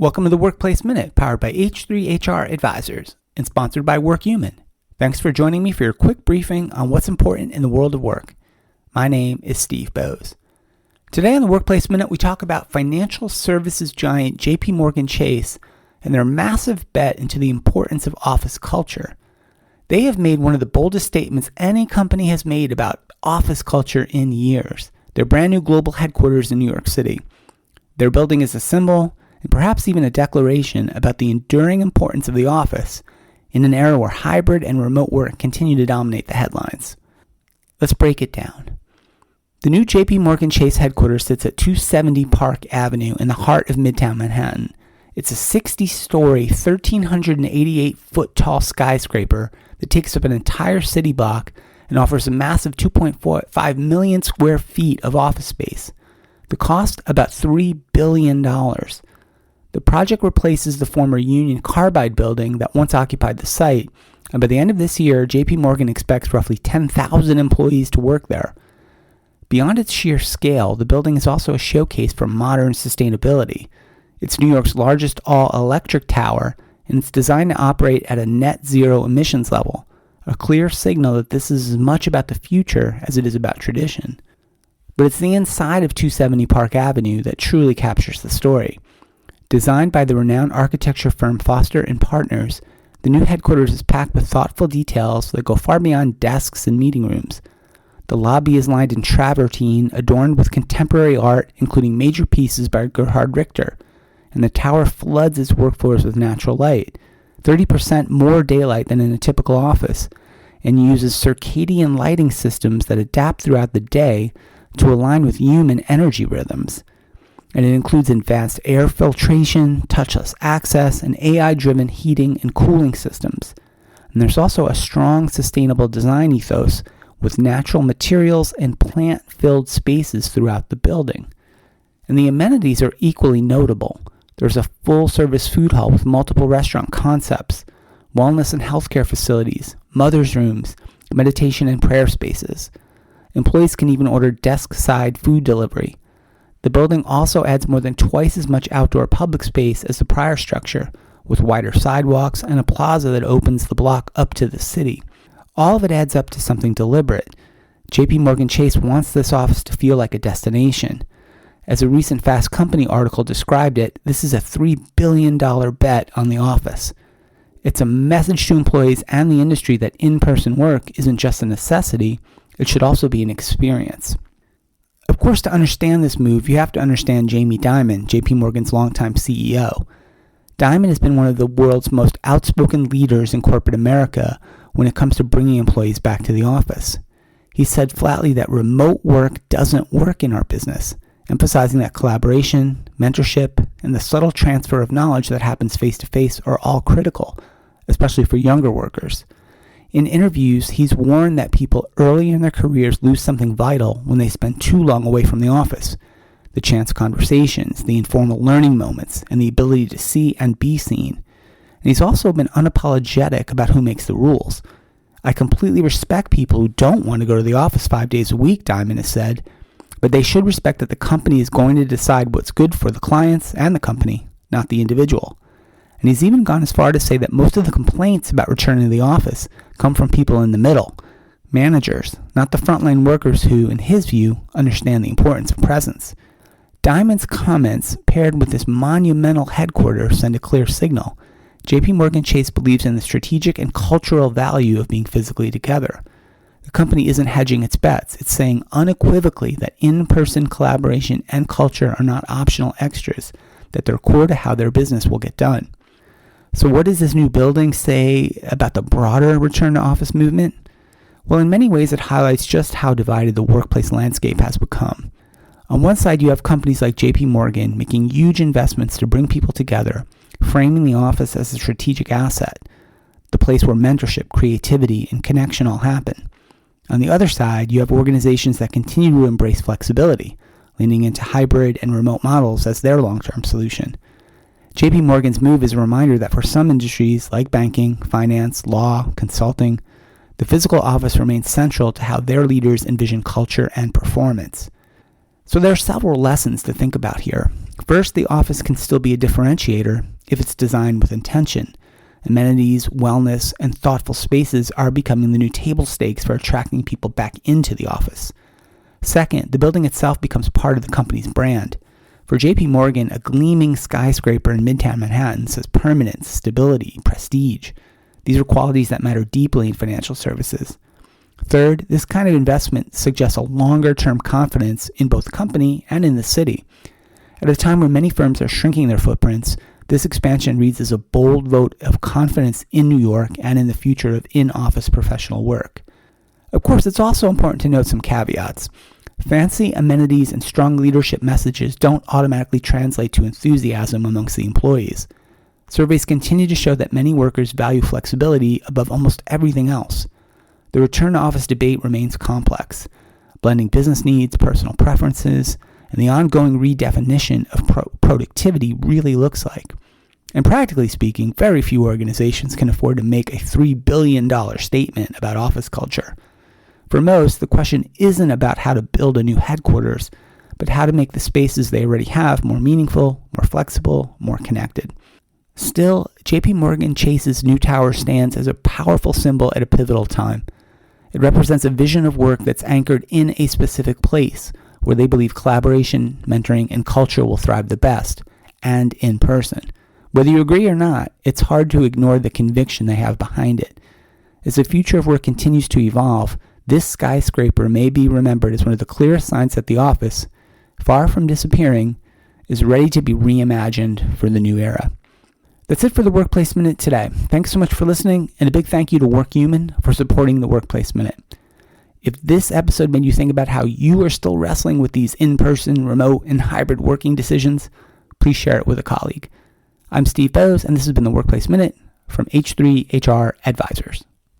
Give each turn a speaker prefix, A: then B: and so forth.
A: Welcome to the Workplace Minute, powered by H3HR Advisors and sponsored by WorkHuman. Thanks for joining me for your quick briefing on what's important in the world of work. My name is Steve Boese. Today on the Workplace Minute, we talk about financial services giant JPMorgan Chase and their massive bet into the importance of office culture. They have made one of the boldest statements any company has made about office culture in years. Their brand new global headquarters in New York City. Their building is a symbol and perhaps even a declaration about the enduring importance of the office in an era where hybrid and remote work continue to dominate the headlines. Let's break it down. The new JPMorgan Chase headquarters sits at 270 Park Avenue in the heart of Midtown Manhattan. It's a 60-story, 1,388-foot tall skyscraper that takes up an entire city block and offers a massive 2.5 million square feet of office space. The cost, about $3 billion. The project replaces the former Union Carbide building that once occupied the site, and by the end of this year, JPMorgan expects roughly 10,000 employees to work there. Beyond its sheer scale, the building is also a showcase for modern sustainability. It's New York's largest all-electric tower, and it's designed to operate at a net zero emissions level, a clear signal that this is as much about the future as it is about tradition. But it's the inside of 270 Park Avenue that truly captures the story. Designed by the renowned architecture firm Foster & Partners, the new headquarters is packed with thoughtful details that go far beyond desks and meeting rooms. The lobby is lined in travertine, adorned with contemporary art, including major pieces by Gerhard Richter, and the tower floods its workfloors with natural light, 30% more daylight than in a typical office, and uses circadian lighting systems that adapt throughout the day to align with human energy rhythms. And it includes advanced air filtration, touchless access, and AI-driven heating and cooling systems. And there's also a strong sustainable design ethos with natural materials and plant-filled spaces throughout the building. And the amenities are equally notable. There's a full-service food hall with multiple restaurant concepts, wellness and healthcare facilities, mother's rooms, meditation and prayer spaces. Employees can even order desk-side food delivery. The building also adds more than twice as much outdoor public space as the prior structure, with wider sidewalks and a plaza that opens the block up to the city. All of it adds up to something deliberate. JPMorgan Chase wants this office to feel like a destination. As a recent Fast Company article described it, this is a $3 billion bet on the office. It's a message to employees and the industry that in-person work isn't just a necessity, it should also be an experience. Of course, to understand this move, you have to understand Jamie Dimon, JPMorgan's longtime CEO. Dimon has been one of the world's most outspoken leaders in corporate America when it comes to bringing employees back to the office. He said flatly that remote work doesn't work in our business, emphasizing that collaboration, mentorship, and the subtle transfer of knowledge that happens face-to-face are all critical, especially for younger workers. In interviews, he's warned that people early in their careers lose something vital when they spend too long away from the office. The chance conversations, the informal learning moments, and the ability to see and be seen. And he's also been unapologetic about who makes the rules. I completely respect people who don't want to go to the office 5 days a week, Dimon has said, but they should respect that the company is going to decide what's good for the clients and the company, not the individual. And he's even gone as far to say that most of the complaints about returning to the office come from people in the middle, managers, not the frontline workers who, in his view, understand the importance of presence. Dimon's comments, paired with this monumental headquarters, send a clear signal. JPMorgan Chase believes in the strategic and cultural value of being physically together. The company isn't hedging its bets. It's saying unequivocally that in-person collaboration and culture are not optional extras, that they're core to how their business will get done. So what does this new building say about the broader return to office movement? Well, in many ways, it highlights just how divided the workplace landscape has become. On one side, you have companies like JPMorgan making huge investments to bring people together, framing the office as a strategic asset, the place where mentorship, creativity, and connection all happen. On the other side, you have organizations that continue to embrace flexibility, leaning into hybrid and remote models as their long-term solution. JPMorgan's move is a reminder that for some industries like banking, finance, law, consulting, the physical office remains central to how their leaders envision culture and performance. So there are several lessons to think about here. First, the office can still be a differentiator if it's designed with intention. Amenities, wellness, and thoughtful spaces are becoming the new table stakes for attracting people back into the office. Second, the building itself becomes part of the company's brand. For JPMorgan, a gleaming skyscraper in Midtown Manhattan says permanence, stability, prestige. These are qualities that matter deeply in financial services. Third, this kind of investment suggests a longer-term confidence in both the company and in the city. At a time where many firms are shrinking their footprints, this expansion reads as a bold vote of confidence in New York and in the future of in-office professional work. Of course, it's also important to note some caveats. Fancy amenities and strong leadership messages don't automatically translate to enthusiasm amongst the employees. Surveys continue to show that many workers value flexibility above almost everything else. The return to office debate remains complex, blending business needs, personal preferences, and the ongoing redefinition of productivity really looks like. And practically speaking, very few organizations can afford to make a $3 billion statement about office culture. For most, the question isn't about how to build a new headquarters, but how to make the spaces they already have more meaningful, more flexible, more connected. Still, JPMorgan Chase's new tower stands as a powerful symbol at a pivotal time. It represents a vision of work that's anchored in a specific place, where they believe collaboration, mentoring, and culture will thrive the best, and in person. Whether you agree or not, it's hard to ignore the conviction they have behind it. As the future of work continues to evolve, this skyscraper may be remembered as one of the clearest signs that the office, far from disappearing, is ready to be reimagined for the new era. That's it for the Workplace Minute today. Thanks so much for listening, and a big thank you to WorkHuman for supporting the Workplace Minute. If this episode made you think about how you are still wrestling with these in-person, remote, and hybrid working decisions, please share it with a colleague. I'm Steve Boese, and this has been the Workplace Minute from H3 HR Advisors.